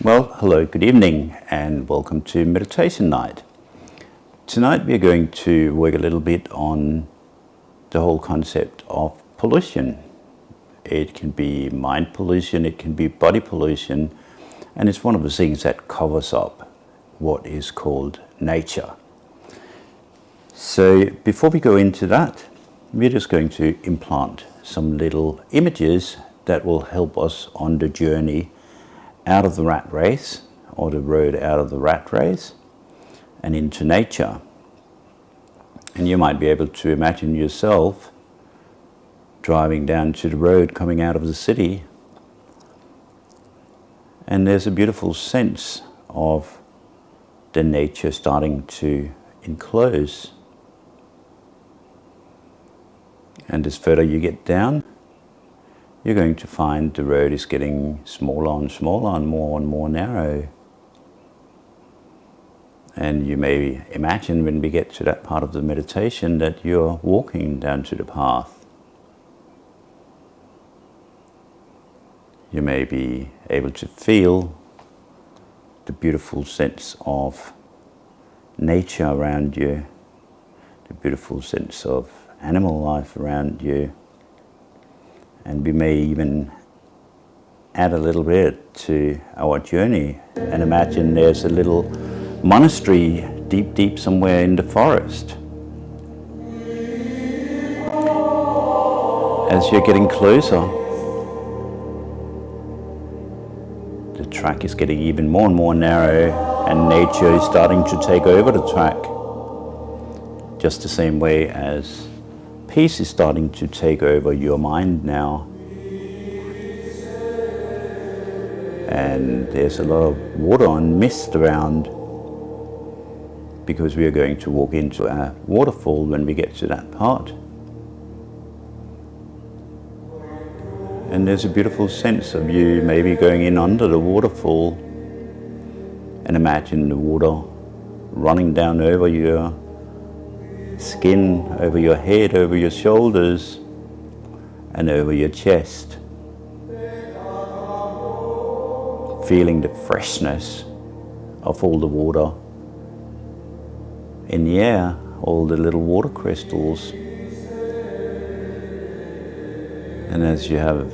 Well, hello, good evening, and welcome to Meditation Night. Tonight we're going to work a little bit on the whole concept of pollution. It can be mind pollution, it can be body pollution, and it's one of the things that covers up what is called nature. So before we go into that, we're just going to implant some little images that will help us on the journey out of the rat race, or the road out of the rat race, and into nature. And you might be able to imagine yourself driving down to the road coming out of the city, and there's a beautiful sense of the nature starting to enclose. And as further you get down, you're going to find the road is getting smaller and smaller and more narrow. And you may imagine when we get to that part of the meditation that you're walking down to the path. You may be able to feel the beautiful sense of nature around you, the beautiful sense of animal life around you. And we may even add a little bit to our journey and imagine there's a little monastery deep somewhere in the forest. As you're getting closer, the track is getting even more and more narrow, and nature is starting to take over the track. Just the same way as peace is starting to take over your mind now. And there's a lot of water and mist around, because we are going to walk into a waterfall when we get to that part. And there's a beautiful sense of you maybe going in under the waterfall, and imagine the water running down over your skin, over your head, over your shoulders, and over your chest. Feeling the freshness of all the water in the air, all the little water crystals. And as you have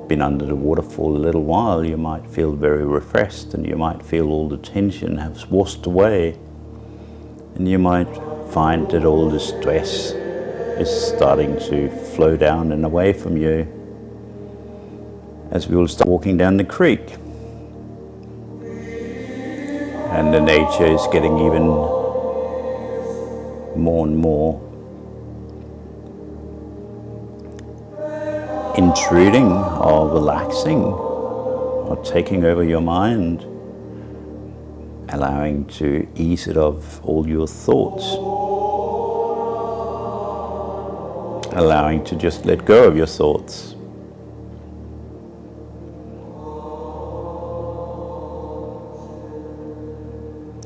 been under the waterfall a little while, you might feel very refreshed, and you might feel all the tension has washed away, and you might find that all the stress is starting to flow down and away from you as we will start walking down the creek. And the nature is getting even more and more intruding or relaxing or taking over your mind, allowing to ease it of all your thoughts, allowing to just let go of your thoughts.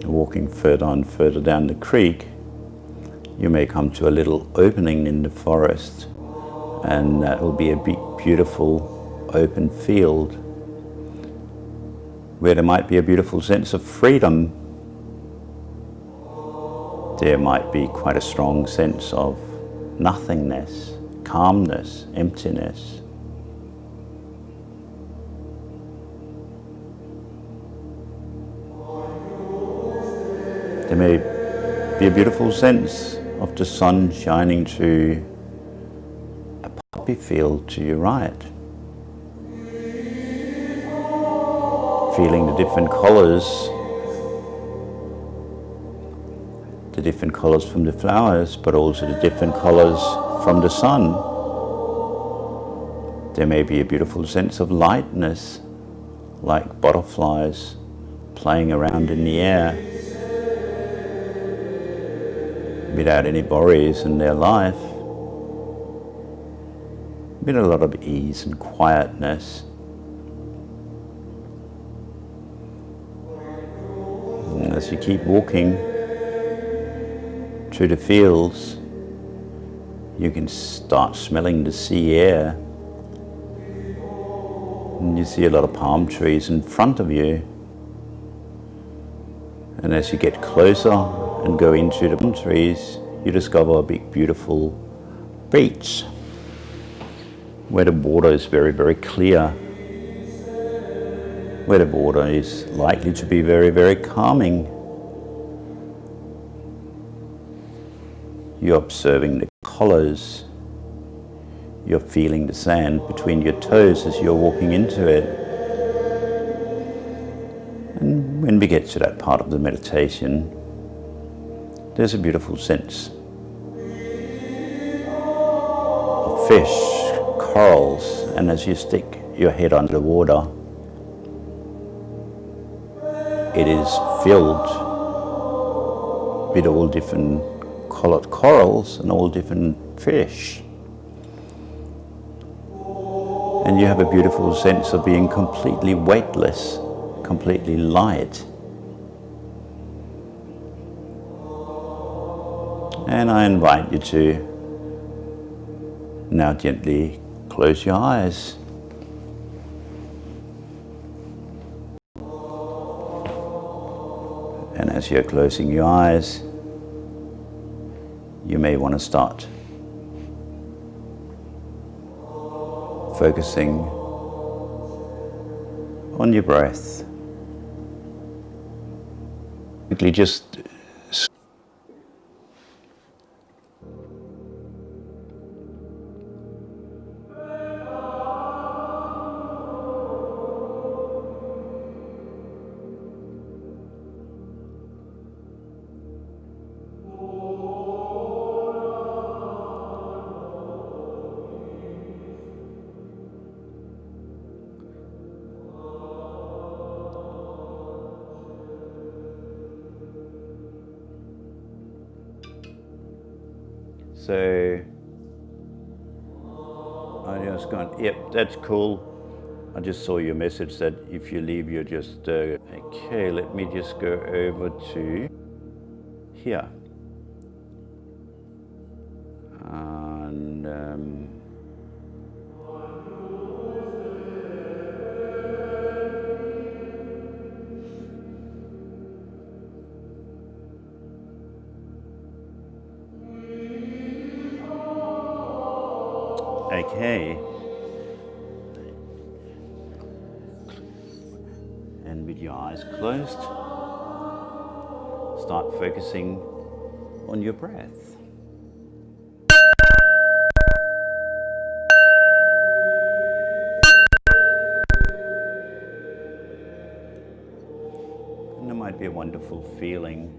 Walking further and further down the creek, you may come to a little opening in the forest, and that will be a big, beautiful open field where there might be a beautiful sense of freedom. There might be quite a strong sense of nothingness, calmness, emptiness. There may be a beautiful sense of the sun shining through a poppy field to your right. Feeling the different colours from the flowers, but also the different colours from the sun. There may be a beautiful sense of lightness, like butterflies playing around in the air without any worries in their life, with a lot of ease and quietness. And as you keep walking through the fields, you can start smelling the sea air, And you see a lot of palm trees in front of you. And as you get closer and go into the palm trees, you discover a big, beautiful beach where the water is very, very clear, where the water is likely to be very, very calming. You're observing the colors. You're feeling the sand between your toes as you're walking into it. And when we get to that part of the meditation, there's a beautiful sense of fish, corals, and as you stick your head under the water, it is filled with all different colored corals and all different fish. And you have a beautiful sense of being completely weightless, completely light. And I invite you to now gently close your eyes. And as you're closing your eyes, you may want to start focusing on your breath. Quickly just so I just gone, yep, that's cool. I just saw your message that if you leave, you're just, okay, let me just go over to here. And okay. And with your eyes closed, start focusing on your breath. And there might be a wonderful feeling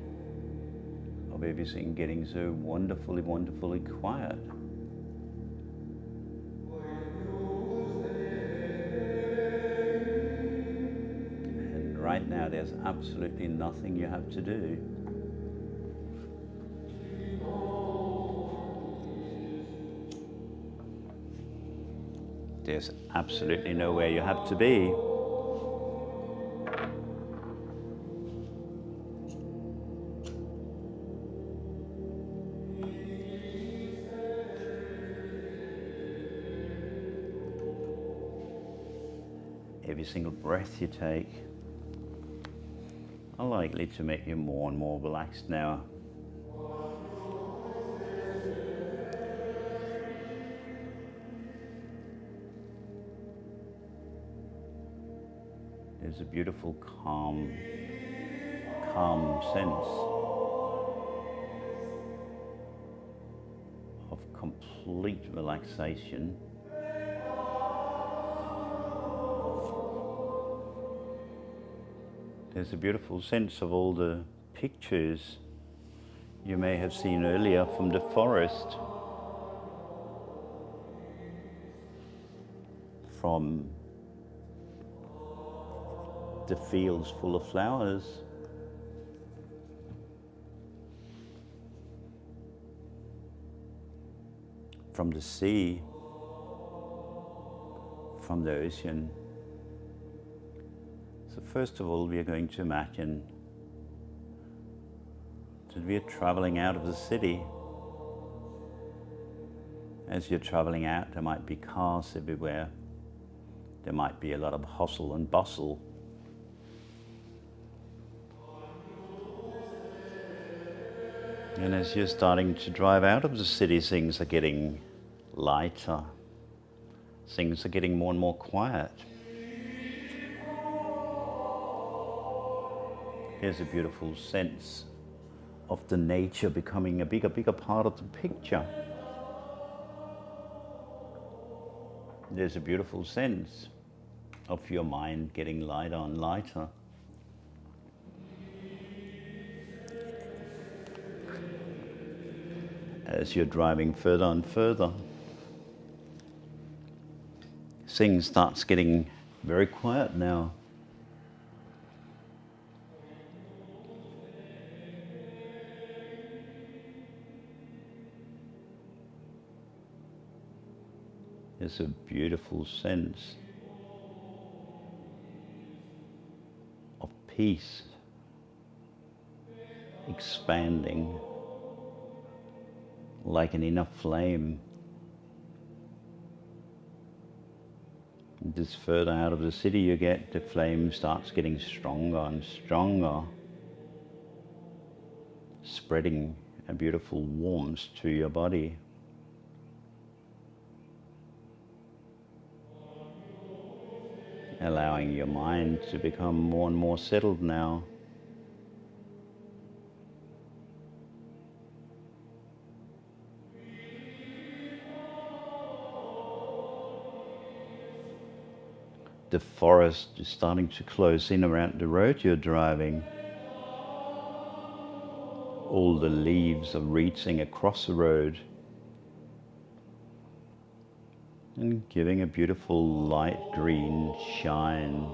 of everything getting so wonderfully, wonderfully quiet. And right now there's absolutely nothing you have to do. There's absolutely nowhere you have to be. Every single breath you take are likely to make you more and more relaxed now. There's a beautiful calm sense of complete relaxation. There's a beautiful sense of all the pictures you may have seen earlier from the forest, from the fields full of flowers, from the sea, from the ocean. So first of all, we are going to imagine that we are traveling out of the city. As you're traveling out, there might be cars everywhere. There might be a lot of hustle and bustle. And as you're starting to drive out of the city, things are getting lighter. Things are getting more and more quiet. Here's a beautiful sense of the nature becoming a bigger part of the picture. There's a beautiful sense of your mind getting lighter and lighter. As you're driving further and further, things starts getting very quiet now. There's a beautiful sense of peace expanding like an inner flame. Just further out of the city you get, the flame starts getting stronger and stronger, spreading a beautiful warmth to your body. Allowing your mind to become more and more settled now. The forest is starting to close in around the road you're driving. All the leaves are reaching across the road and giving a beautiful light green shine.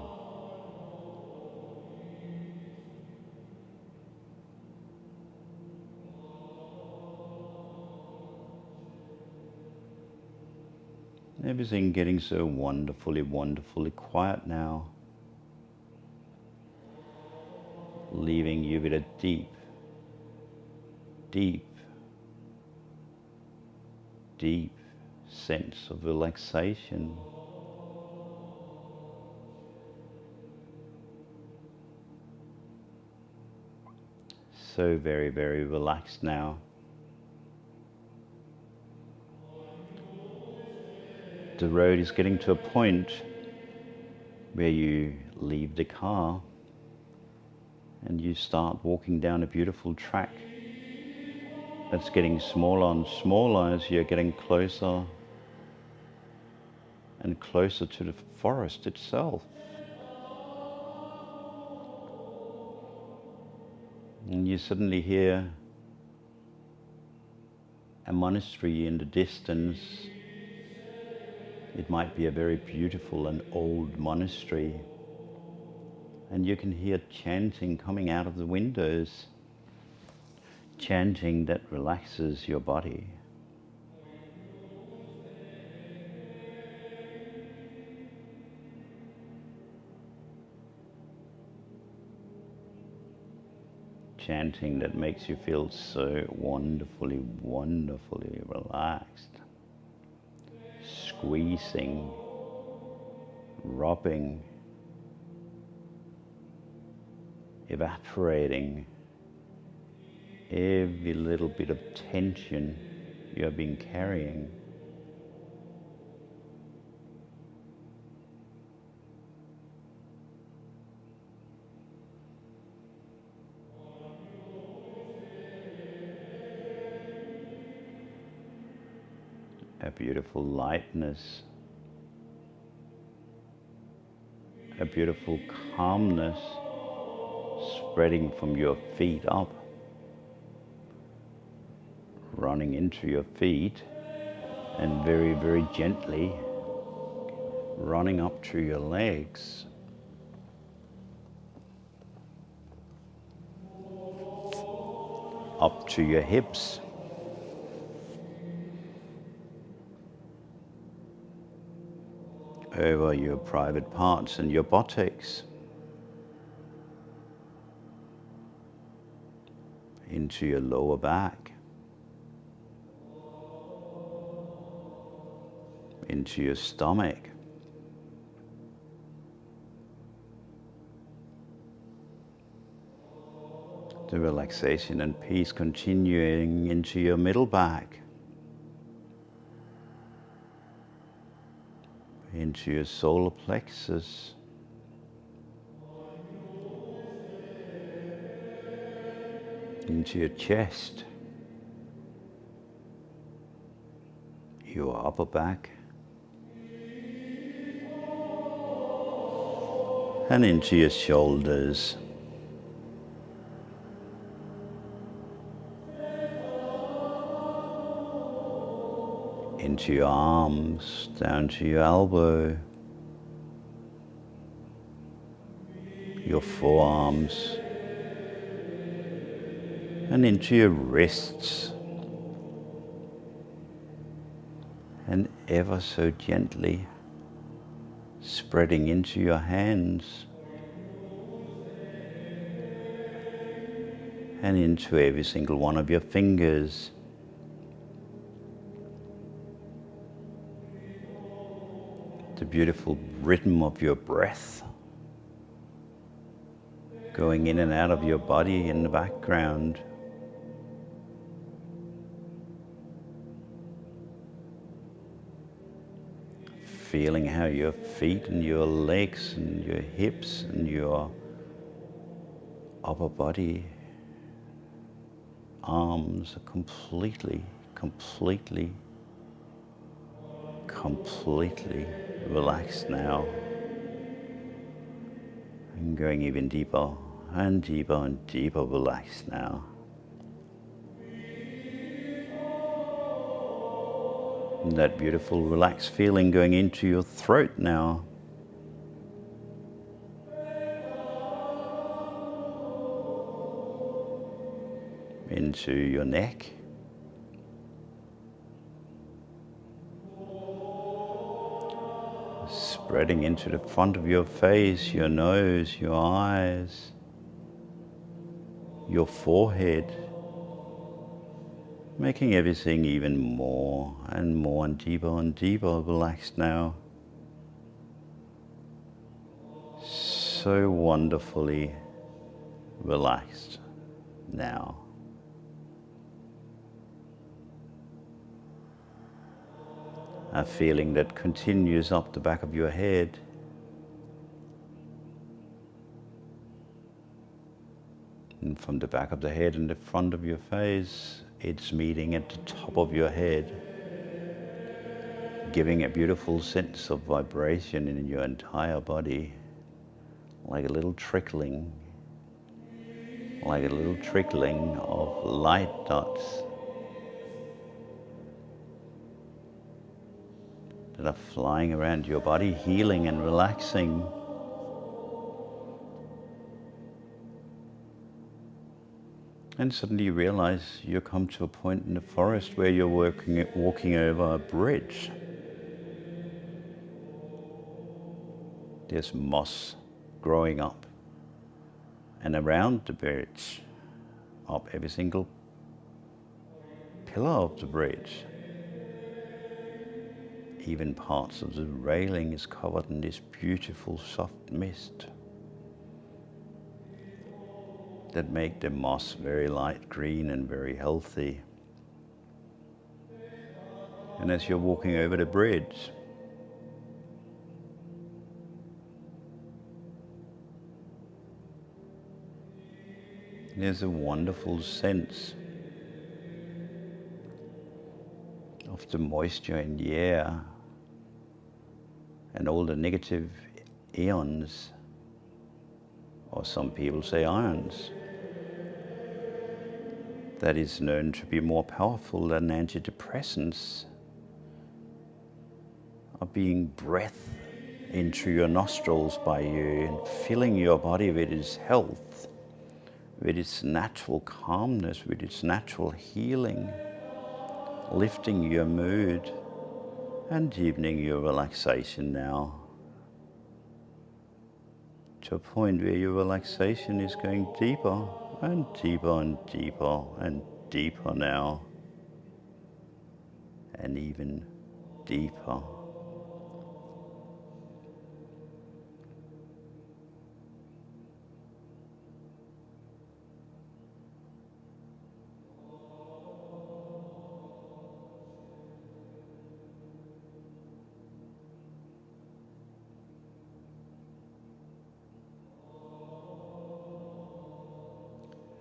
Everything getting so wonderfully quiet now, leaving you with a deep sense of relaxation. So very relaxed now. The road is getting to a point where you leave the car and you start walking down a beautiful track that's getting smaller and smaller as you're getting closer and closer to the forest itself. And you suddenly hear a monastery in the distance. It might be a very beautiful and old monastery. And you can hear chanting coming out of the windows. Chanting that relaxes your body. Chanting that makes you feel so wonderfully relaxed. Squeezing, rubbing, evaporating every little bit of tension you have been carrying. A beautiful lightness, a beautiful calmness spreading from your feet up, running into your feet, and very gently running up to your legs. Up to your hips. Over your private parts and your buttocks. Into your lower back. Into your stomach. The relaxation and peace continuing into your middle back, into your solar plexus, into your chest, your upper back, and into your shoulders. Into your arms, down to your elbow, your forearms, and into your wrists, and ever so gently spreading into your hands and into every single one of your fingers. The beautiful rhythm of your breath going in and out of your body in the background. Feeling how your feet and your legs and your hips and your upper body, arms are completely relaxed now. And going even deeper and deeper and deeper relaxed now. And that beautiful relaxed feeling going into your throat now. Into your neck. Spreading into the front of your face, your nose, your eyes, your forehead. Making everything even more and deeper relaxed now. So wonderfully relaxed now. A feeling that continues up the back of your head. And from the back of the head and the front of your face, it's meeting at the top of your head, giving a beautiful sense of vibration in your entire body, like a little trickling of light dots that are flying around your body, healing and relaxing. And suddenly you realize you come to a point in the forest where you're walking over a bridge. There's moss growing up, and around the bridge, up every single pillar of the bridge, even parts of the railing is covered in this beautiful soft mist that make the moss very light green and very healthy. And as you're walking over the bridge, there's a wonderful sense of the moisture in the air and all the negative ions, or some people say ions, that is known to be more powerful than antidepressants, are being breathed into your nostrils by you and filling your body with its health, with its natural calmness, with its natural healing, lifting your mood and deepening your relaxation now to a point where your relaxation is going deeper and deeper and deeper and deeper now, and even deeper.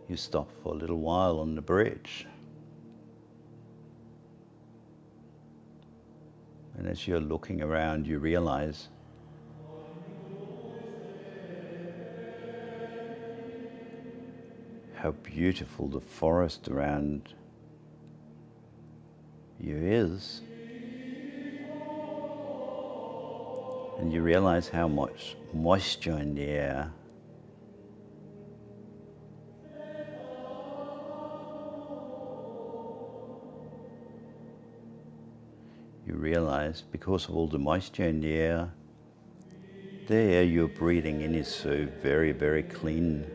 You stop for a little while on the bridge. And as you're looking around, you realize how beautiful the forest around you is. And you realize how much moisture in the air. You realize because of all the moisture in the air, the air you're breathing in is so very, very clean.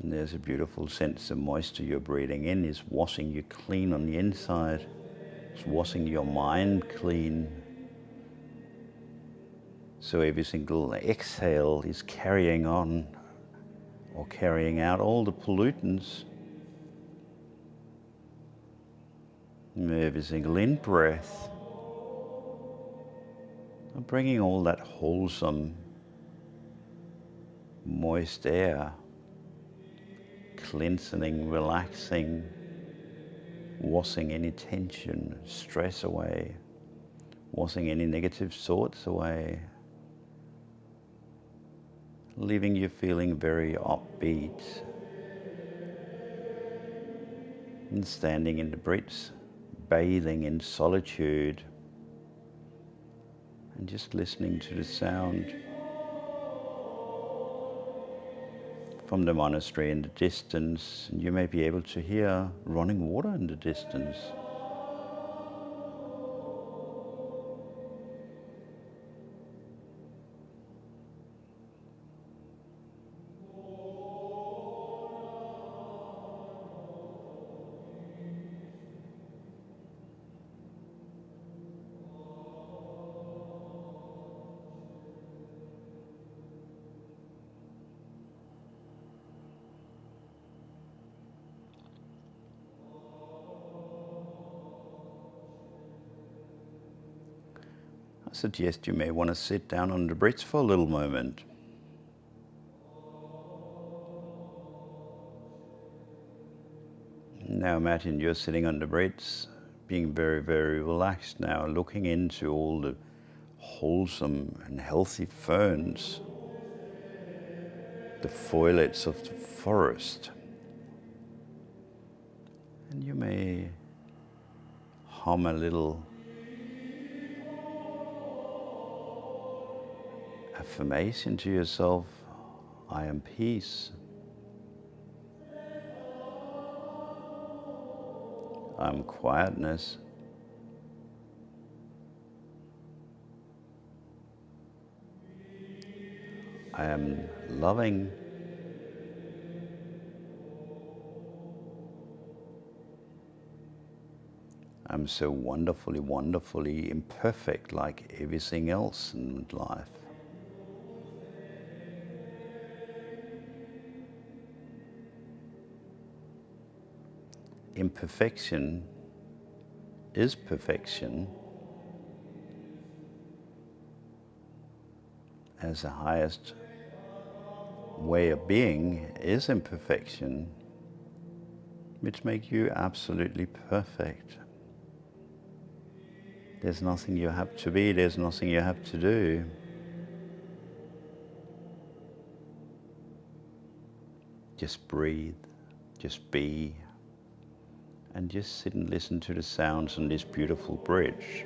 And there's a beautiful sense of moisture you're breathing in is washing you clean on the inside. It's washing your mind clean. So every single exhale is carrying on or carrying out all the pollutants. And every single in-breath, and bringing all that wholesome, moist air, cleansing, relaxing, washing any tension, stress away, washing any negative thoughts away, leaving you feeling very upbeat, and standing in the breeze, bathing in solitude, and just listening to the sound from the monastery in the distance. And you may be able to hear running water in the distance. I suggest you may want to sit down on the bridge for a little moment. Now imagine you're sitting on the bridge, being very, very relaxed now, looking into all the wholesome and healthy ferns, the foliage of the forest. And you may hum a little affirmation to yourself: I am peace. I am quietness. I am loving. I'm so wonderfully, wonderfully imperfect like everything else in life. Imperfection is perfection, as the highest way of being is imperfection, which makes you absolutely perfect. There's nothing you have to be, there's nothing you have to do. Just breathe, just be, and just sit and listen to the sounds on this beautiful bridge.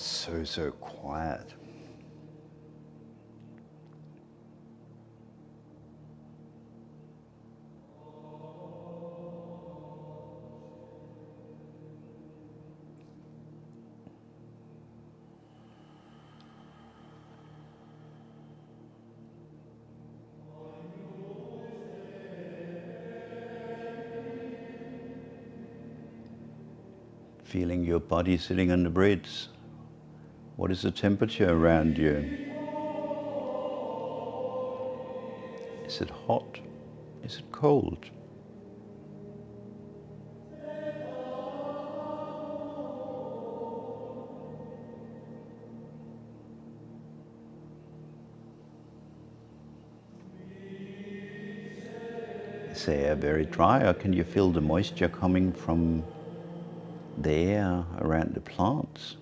so quiet. Feeling your body sitting on the bridge. What is the temperature around you? Is it hot? Is it cold? Is the air very dry, or can you feel the moisture coming from the air around the plants?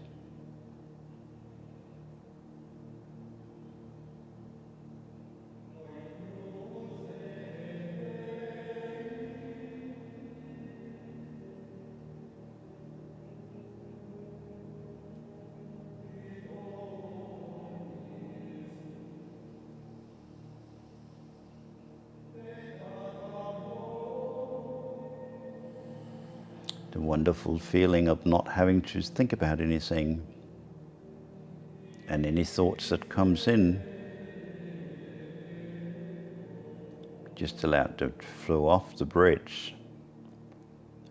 The wonderful feeling of not having to think about anything, and any thoughts that comes in, just allow it to flow off the bridge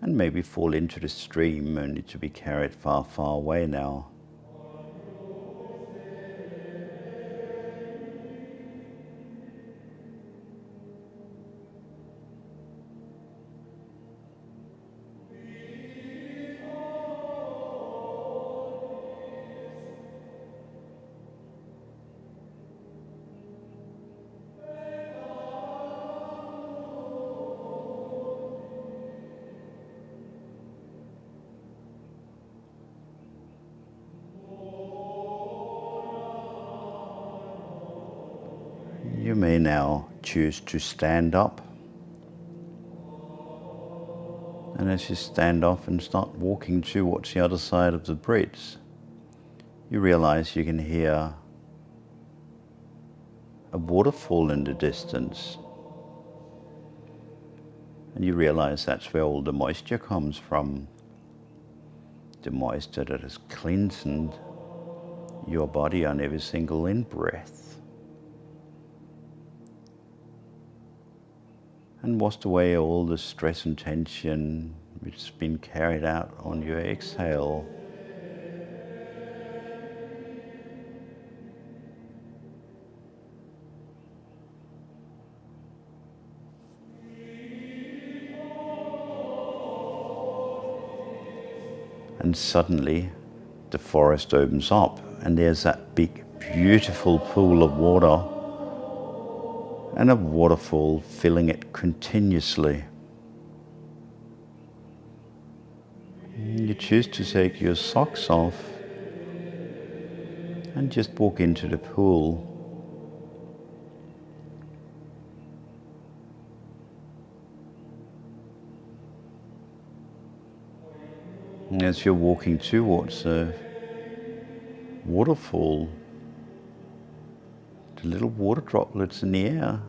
and maybe fall into the stream, only to be carried far, far away now. You may now choose to stand up. And as you stand off and start walking towards the other side of the bridge, you realize you can hear a waterfall in the distance. And you realize that's where all the moisture comes from. The moisture that has cleansed your body on every single in-breath. And washed away all the stress and tension which has been carried out on your exhale. And suddenly the forest opens up and there's that big, beautiful pool of water and a waterfall filling it continuously. You choose to take your socks off and just walk into the pool. And as you're walking towards the waterfall, the little water droplets in the air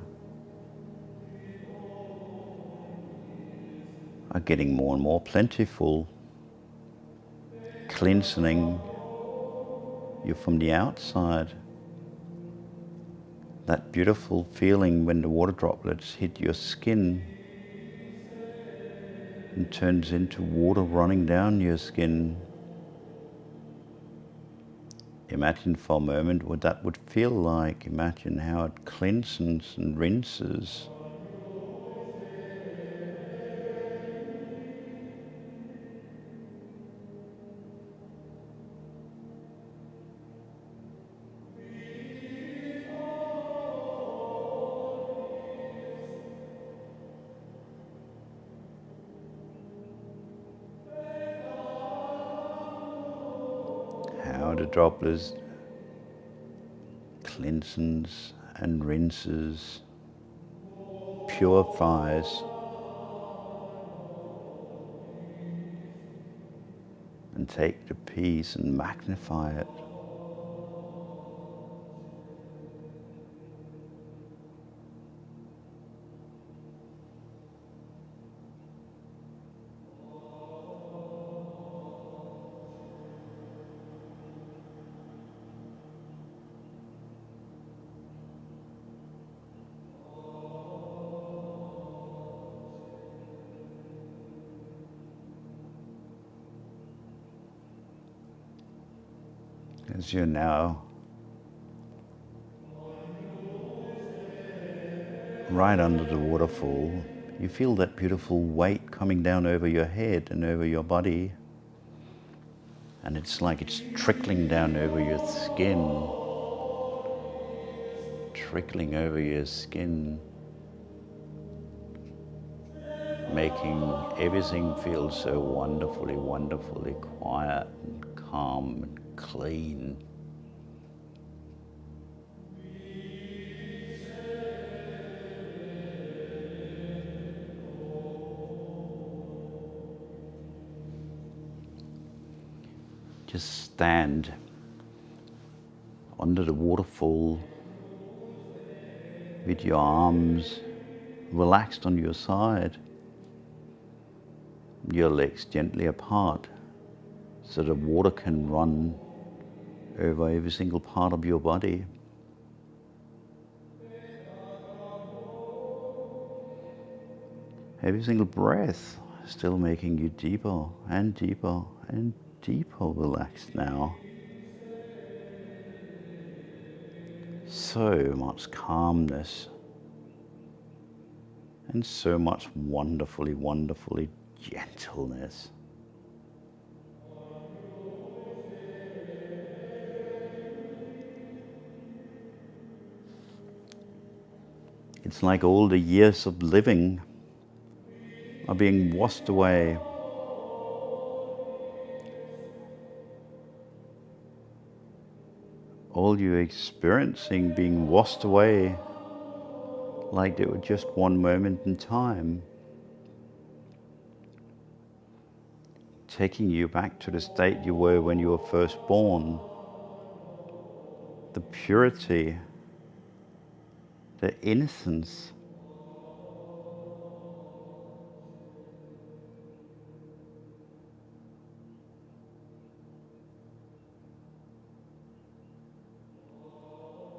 are getting more and more plentiful, cleansing you from the outside. That beautiful feeling when the water droplets hit your skin and turns into water running down your skin. Imagine for a moment what that would feel like. Imagine how it cleanses and rinses. How the droplets cleanses and rinses, purifies, and take the peace and magnify it. As you're now right under the waterfall, you feel that beautiful weight coming down over your head and over your body. And it's like it's trickling down over your skin, trickling over your skin, making everything feel so wonderfully, wonderfully quiet and calm and clean. Just stand under the waterfall with your arms relaxed on your side, your legs gently apart so the water can run over every single part of your body. Every single breath still making you deeper and deeper and deeper relaxed now. So much calmness and so much wonderfully, wonderfully gentleness. It's like all the years of living are being washed away. All you're experiencing being washed away like they were just one moment in time, taking you back to the state you were when you were first born. The purity, the innocence.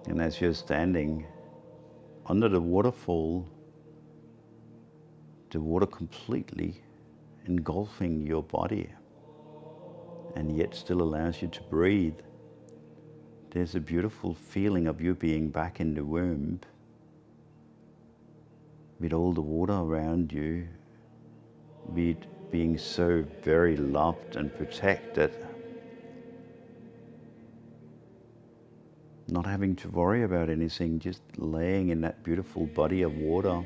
And as you're standing under the waterfall, the water completely engulfing your body and yet still allows you to breathe. There's a beautiful feeling of you being back in the womb with all the water around you, being so very loved and protected. Not having to worry about anything, just laying in that beautiful body of water.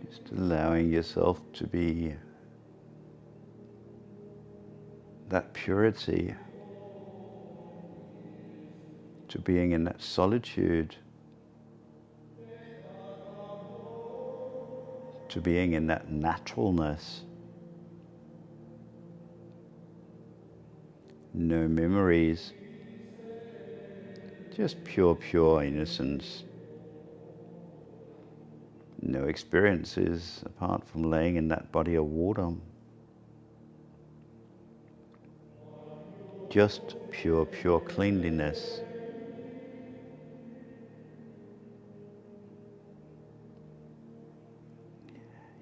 Just allowing yourself to be that purity, to being in that solitude, to being in that naturalness. No memories, just pure, pure innocence. No experiences apart from laying in that body of water. Just pure, pure cleanliness.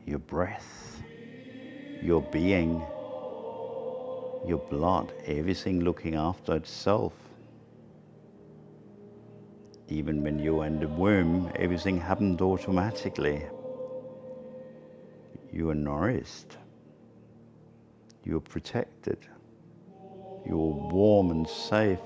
Your breath, your being, your blood, everything looking after itself. Even when you were in the womb, everything happened automatically. You are nourished. You are protected. You are warm and safe.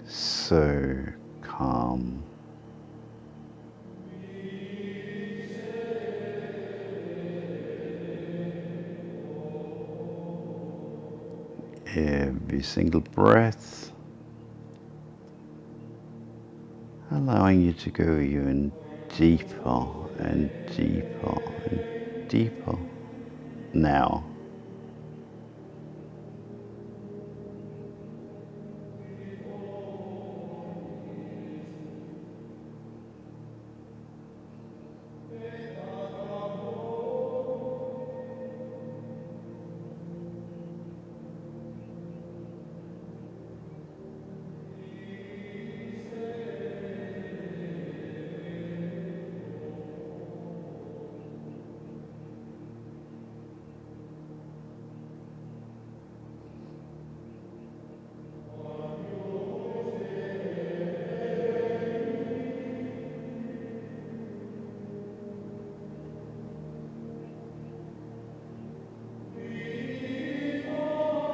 So calm. Every single breath allowing you to go even deeper and deeper and deeper. Now,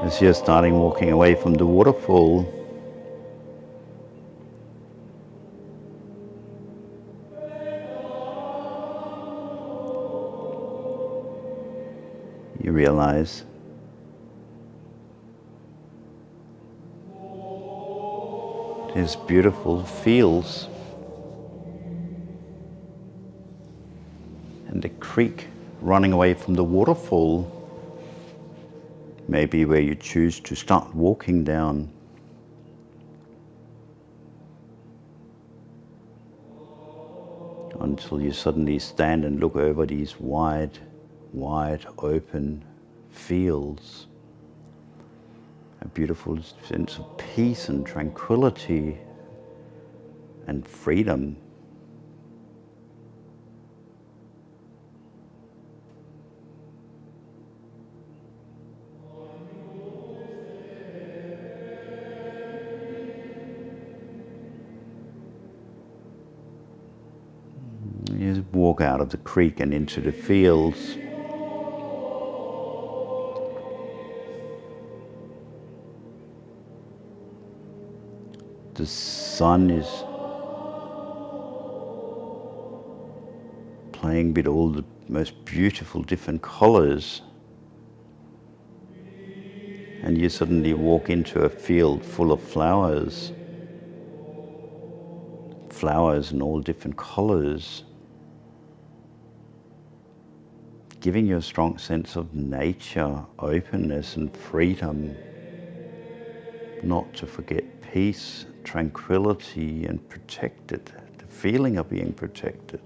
as you're starting walking away from the waterfall, you realize there's beautiful fields and a creek running away from the waterfall, maybe where you choose to start walking down. Until you suddenly stand and look over these wide open fields. A beautiful sense of peace and tranquility and freedom. You walk out of the creek and into the fields. The sun is playing with all the most beautiful different colors. And you suddenly walk into a field full of flowers. Flowers in all different colors, giving you a strong sense of nature, openness and freedom. Not to forget peace, tranquility and protected, the feeling of being protected.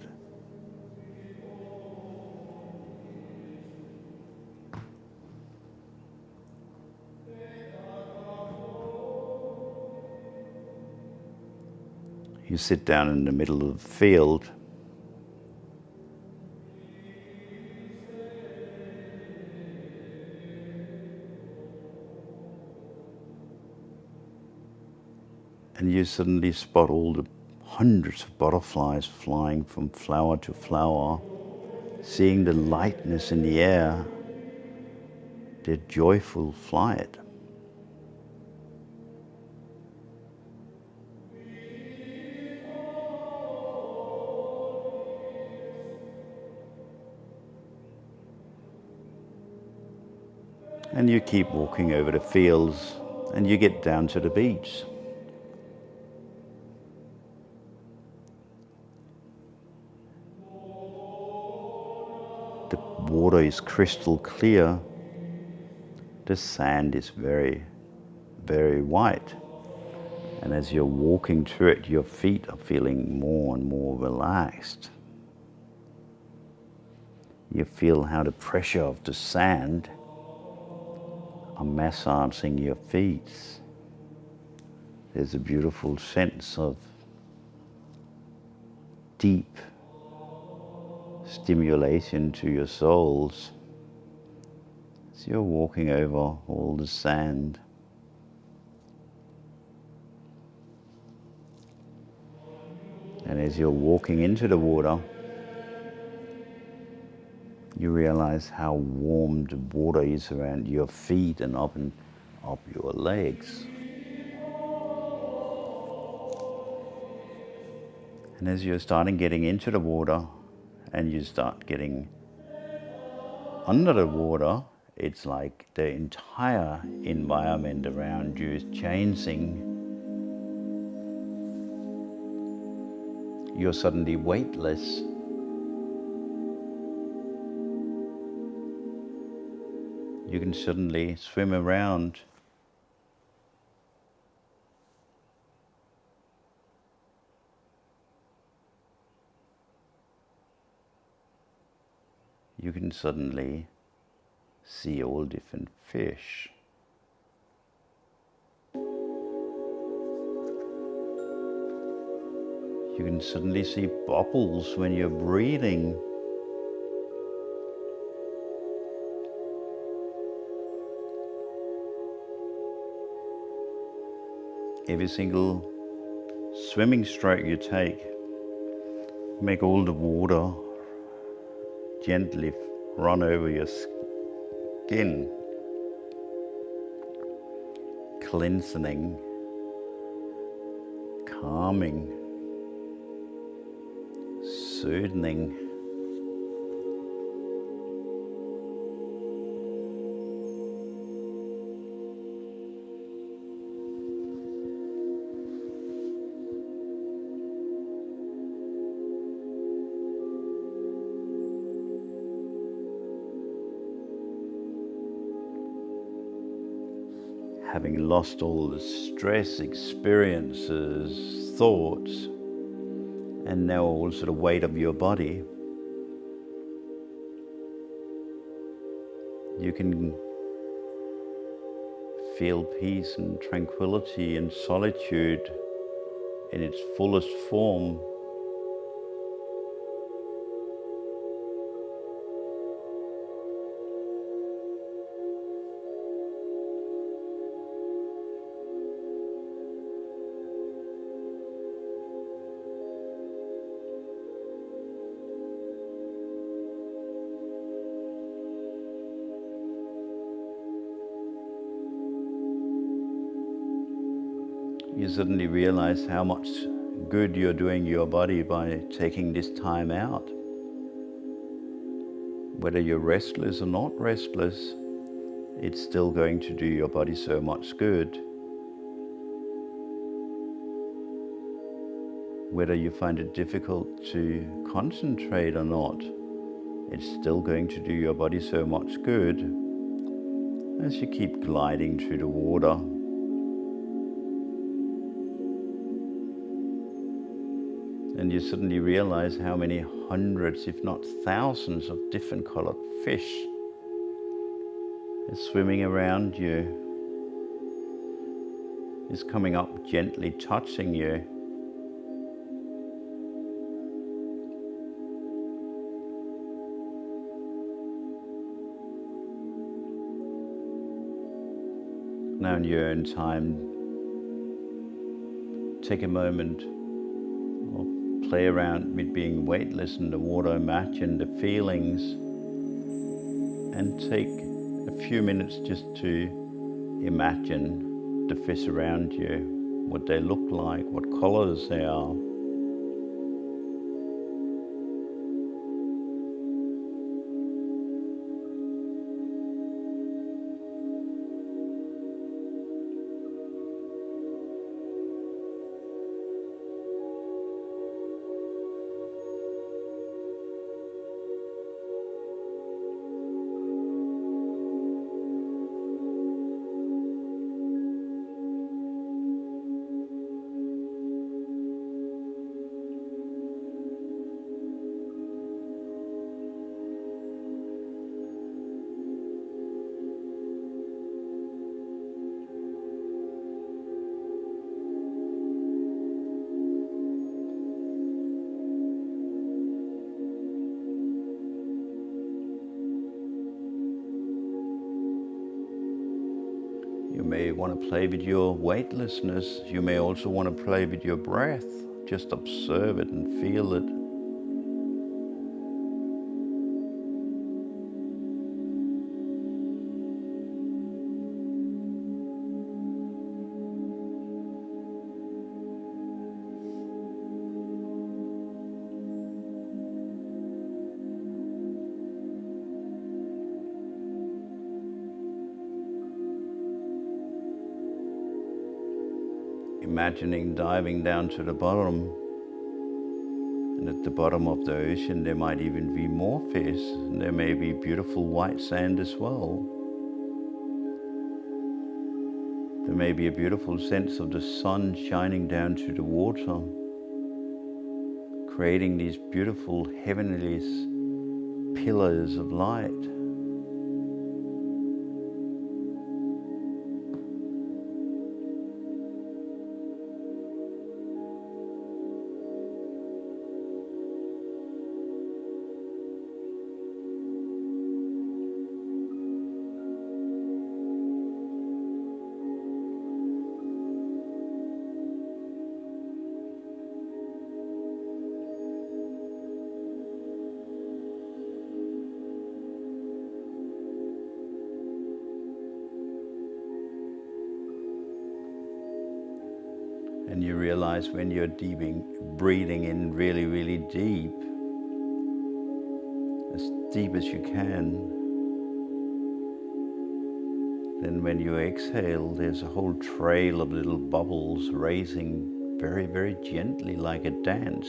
You sit down in the middle of the field. And you suddenly spot all the hundreds of butterflies flying from flower to flower, seeing the lightness in the air, their joyful flight. And you keep walking over the fields and you get down to the beach. The water is crystal clear. The sand is very, very white. And as you're walking through it, your feet are feeling more and more relaxed. You feel how the pressure of the sand are massaging your feet. There's a beautiful sense of deep stimulation to your souls as you're walking over all the sand. And as you're walking into the water, you realize how warm the water is around your feet and up your legs. And as you're starting getting into the water and you start getting under the water, it's like the entire environment around you is changing. You're suddenly weightless. You can suddenly swim around. You can suddenly see all different fish. You can suddenly see bubbles when you're breathing. Every single swimming stroke you take, make all the water gently run over your skin, cleansing, calming, soothing. Having lost all the stress, experiences, thoughts, and now also the weight of your body, you can feel peace and tranquility and solitude in its fullest form. You suddenly realize how much good you're doing your body by taking this time out. Whether you're restless or not restless, it's still going to do your body so much good. Whether you find it difficult to concentrate or not, it's still going to do your body so much good as you keep gliding through the water. And you suddenly realize how many hundreds, if not thousands, of different colored fish is swimming around you, is coming up gently touching you. Now in your own time, take a moment or play around with being weightless in the water, imagine the feelings, and take a few minutes just to imagine the fish around you, what they look like, what colors they are. You may want to play with your weightlessness. You may also want to play with your breath. Just observe it and feel it. Imagining diving down to the bottom, and at the bottom of the ocean there might even be more fish, and there may be beautiful white sand as well. There may be a beautiful sense of the sun shining down to the water, creating these beautiful heavenly pillars of light. And you realize when you're breathing in really, really deep as you can, then when you exhale, there's a whole trail of little bubbles raising very, very gently like a dance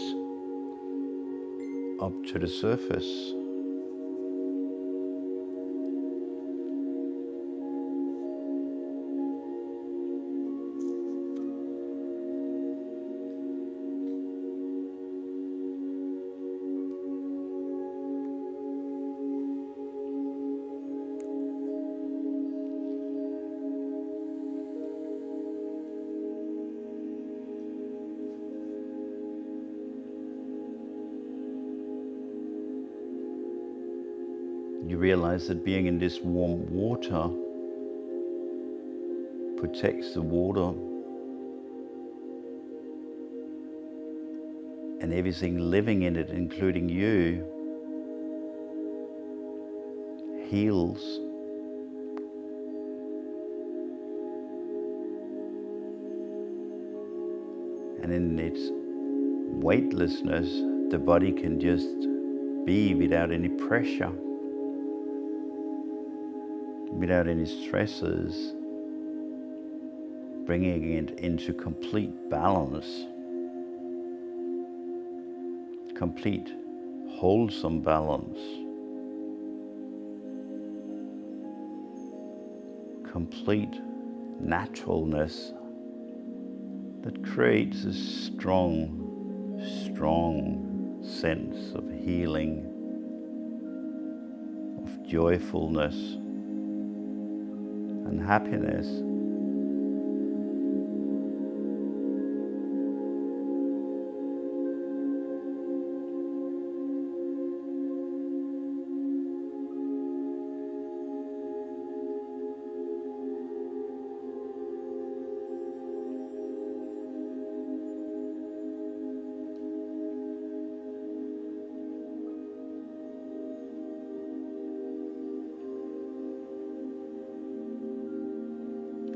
up to the surface. You realize that being in this warm water protects the water and everything living in it, including you, heals. And in its weightlessness, the body can just be without any pressure, without any stresses, bringing it into complete balance, complete wholesome balance, complete naturalness that creates a strong, strong sense of healing, of joyfulness and happiness.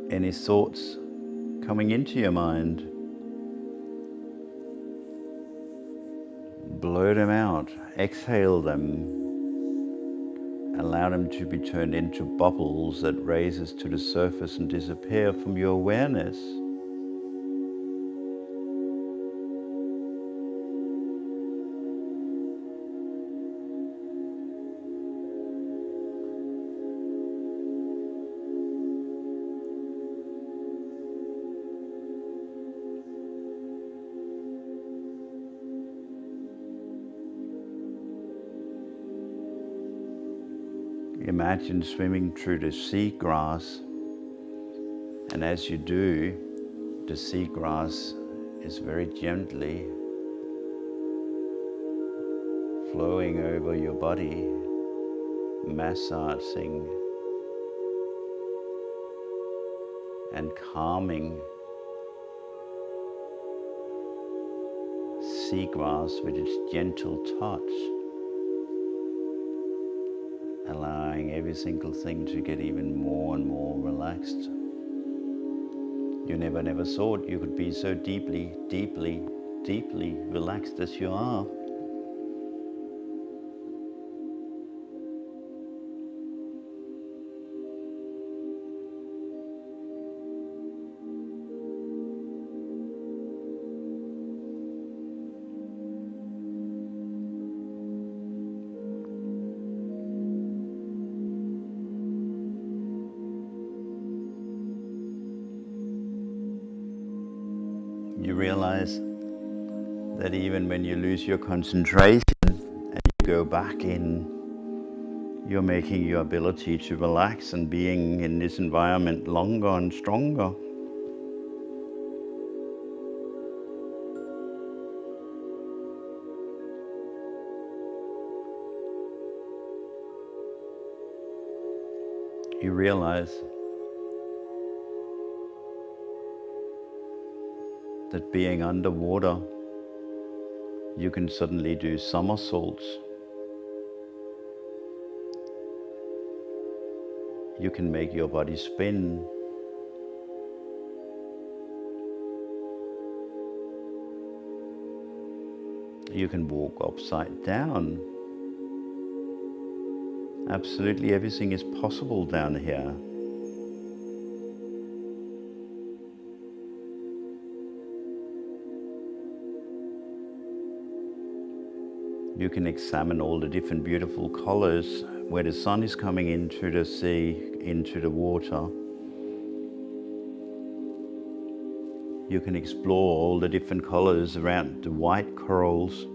Any thoughts coming into your mind, blow them out, exhale them, allow them to be turned into bubbles that raises to the surface and disappear from your awareness. Imagine swimming through the seagrass, and as you do, the seagrass is very gently flowing over your body, massaging and calming seagrass with its gentle touch, allowing every single thing to get even more and more relaxed. You never thought you could be so deeply relaxed as you are. You realize that even when you lose your concentration and you go back in, you're making your ability to relax and being in this environment longer and stronger. You realize that being underwater, you can suddenly do somersaults. You can make your body spin. You can walk upside down. Absolutely everything is possible down here. You can examine all the different beautiful colors where the sun is coming into the sea, into the water. You can explore all the different colors around the white corals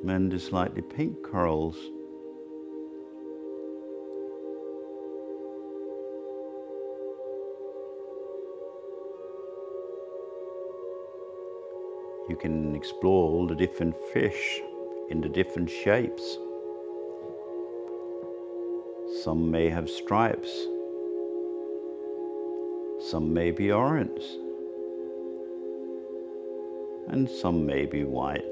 and the slightly pink corals. You can explore all the different fish in the different shapes. Some may have stripes, some may be orange, and some may be white.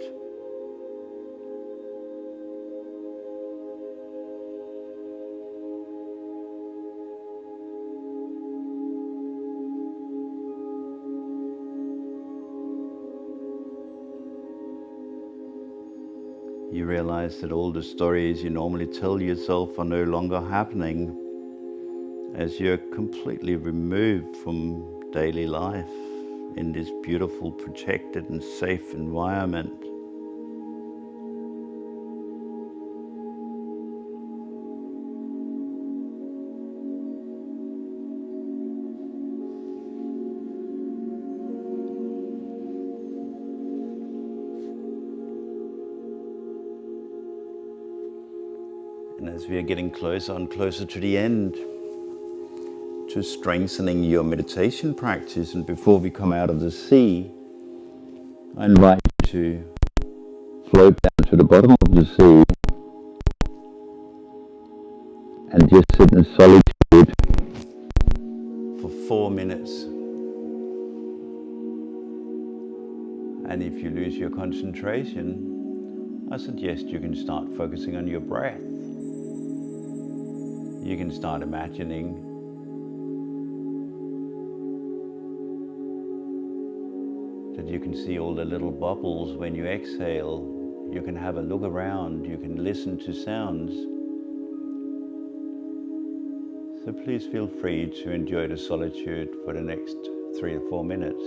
You realize that all the stories you normally tell yourself are no longer happening as you're completely removed from daily life in this beautiful, protected and safe environment. And as we are getting closer and closer to the end, to strengthening your meditation practice, and before we come out of the sea, I invite you to float down to the bottom of the sea and just sit in solitude for 4 minutes. And if you lose your concentration, I suggest you can start focusing on your breath. You can start imagining that you can see all the little bubbles when you exhale. You can have a look around, you can listen to sounds. So please feel free to enjoy the solitude for the next 3 or 4 minutes.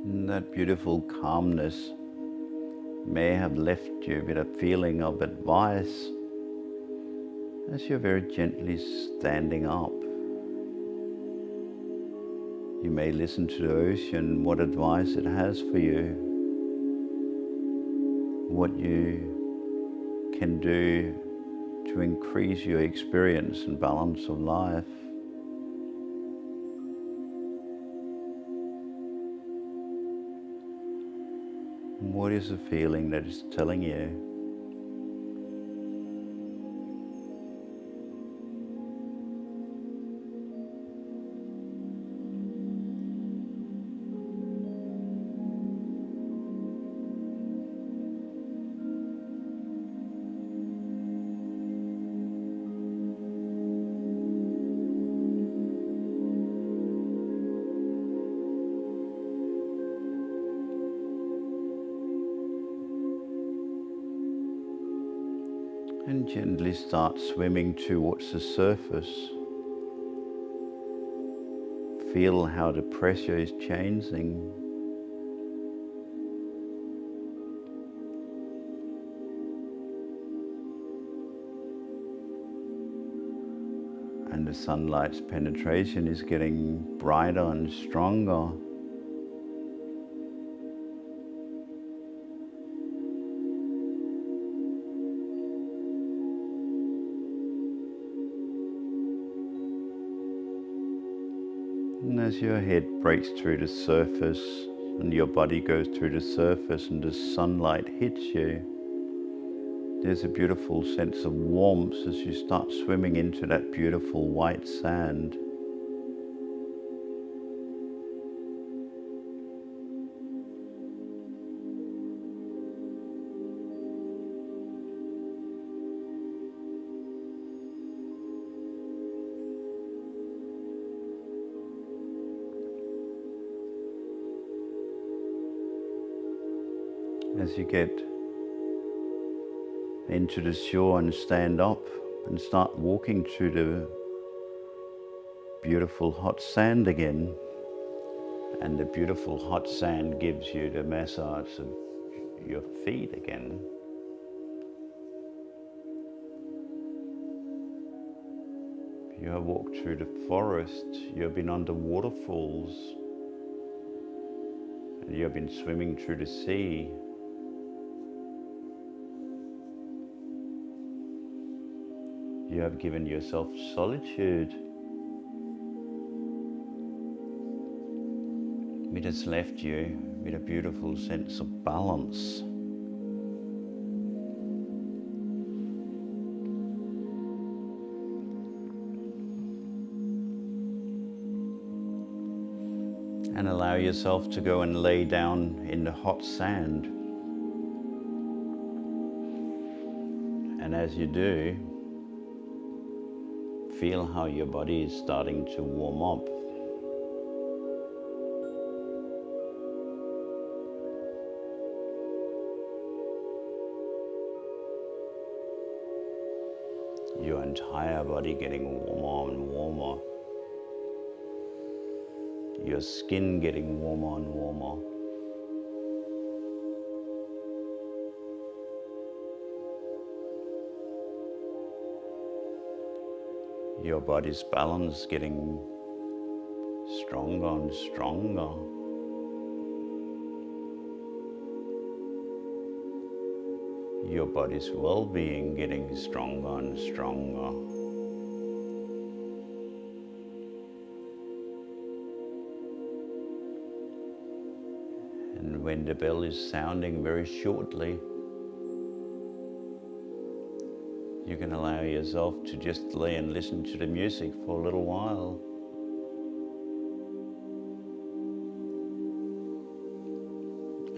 And that beautiful calmness may have left you with a feeling of advice as you're very gently standing up. You may listen to the ocean, what advice it has for you, what you can do to increase your experience and balance of life. What is the feeling that is telling you? And gently start swimming towards the surface. Feel how the pressure is changing. And the sunlight's penetration is getting brighter and stronger. And as your head breaks through the surface and your body goes through the surface and the sunlight hits you, there's a beautiful sense of warmth as you start swimming into that beautiful white sand. As you get into the shore and stand up and start walking through the beautiful hot sand again, and the beautiful hot sand gives you the massage of your feet again. You have walked through the forest, you have been under waterfalls, and you have been swimming through the sea. You have given yourself solitude. It has left you with a beautiful sense of balance. And allow yourself to go and lay down in the hot sand. And as you do, feel how your body is starting to warm up. Your entire body getting warmer and warmer. Your skin getting warmer and warmer. Your body's balance getting stronger and stronger. Your body's well-being getting stronger and stronger. And when the bell is sounding very shortly, you can allow yourself to just lay and listen to the music for a little while.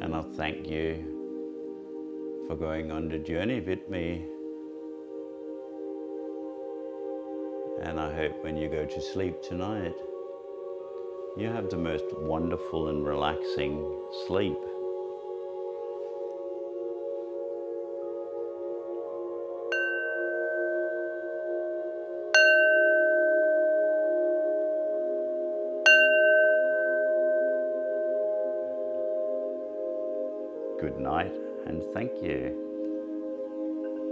And I thank you for going on the journey with me. And I hope when you go to sleep tonight, you have the most wonderful and relaxing sleep. night and thank you.